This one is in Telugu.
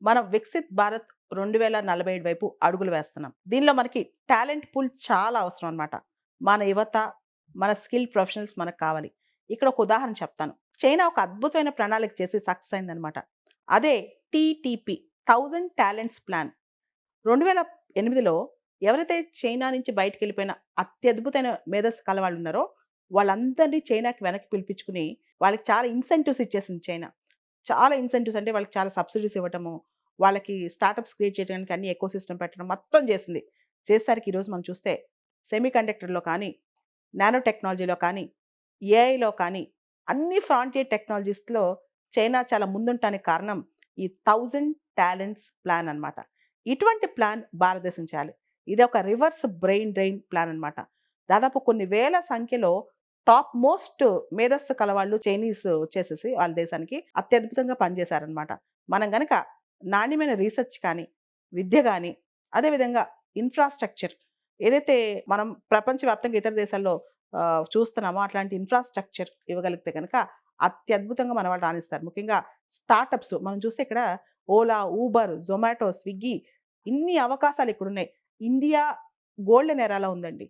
మనం వికసిత్ భారత్ 2047 వైపు అడుగులు వేస్తున్నాం. దీనిలో మనకి టాలెంట్ పూల్ చాలా అవసరం అనమాట. మన యువత, మన స్కిల్ ప్రొఫెషనల్స్ మనకు కావాలి. ఇక్కడ ఒక ఉదాహరణ చెప్తాను. చైనా ఒక అద్భుతమైన ప్రణాళిక చేసి సక్సెస్ అయిందనమాట. అదే టీటీపీ 1000 టాలెంట్స్ ప్లాన్. 2008లో ఎవరైతే చైనా నుంచి బయటికెళ్ళిపోయిన అత్యద్భుతమైన మేధస్సు కలవాళ్ళున్నారో, వాళ్ళందరినీ చైనాకి వెనక్కి పిలిపించుకొని, వాళ్ళకి చాలా ఇన్సెంటివ్స్ ఇచ్చేసింది చైనా. చాలా ఇన్సెంటివ్స్ అంటే వాళ్ళకి చాలా సబ్సిడీస్ ఇవ్వటము, వాళ్ళకి స్టార్టప్స్ క్రియేట్ చేయడానికి అన్ని ఎకో సిస్టమ్ పెట్టడం మొత్తం చేసింది. చేసేసరికి ఈరోజు మనం చూస్తే సెమీ కండక్టర్‌లో కానీ, నానో టెక్నాలజీలో కానీ, ఏఐలో కానీ అన్ని ఫ్రాంటియర్ టెక్నాలజీస్‌లో చైనా చాలా ముందుంటానికి కారణం ఈ 1000 టాలెంట్స్ ప్లాన్ అన్నమాట. ఇటువంటి ప్లాన్ భారతదేశం చేయాలి. ఇదొక రివర్స్ బ్రెయిన్ డ్రెయిన్ ప్లాన్ అన్నమాట. దాదాపు కొన్ని వేల సంఖ్యలో టాప్ మోస్ట్ మేధస్సు కలవాళ్ళు చైనీస్ వచ్చేసేసి వాళ్ళ దేశానికి అత్యద్భుతంగా పనిచేశారనమాట. మనం గనక నాణ్యమైన రీసెర్చ్ కానీ, విద్య గాని, అదేవిధంగా ఇన్‌ఫ్రాస్ట్రక్చర్ ఏదైతే మనం ప్రపంచవ్యాప్తంగా ఇతర దేశాల్లో చూస్తున్నామో అట్లాంటి ఇన్‌ఫ్రాస్ట్రక్చర్ ఇవ్వగలిగితే గనక అత్యద్భుతంగా మన వాళ్ళు రాణిస్తారు. ముఖ్యంగా స్టార్టప్స్ మనం చూస్తే ఇక్కడ ఓలా, ఊబర్, జొమాటో, స్విగ్గీ ఇన్ని అవకాశాలు ఇక్కడున్నాయి. ఇండియా గోల్డెన్ ఎరాలో ఉందండి.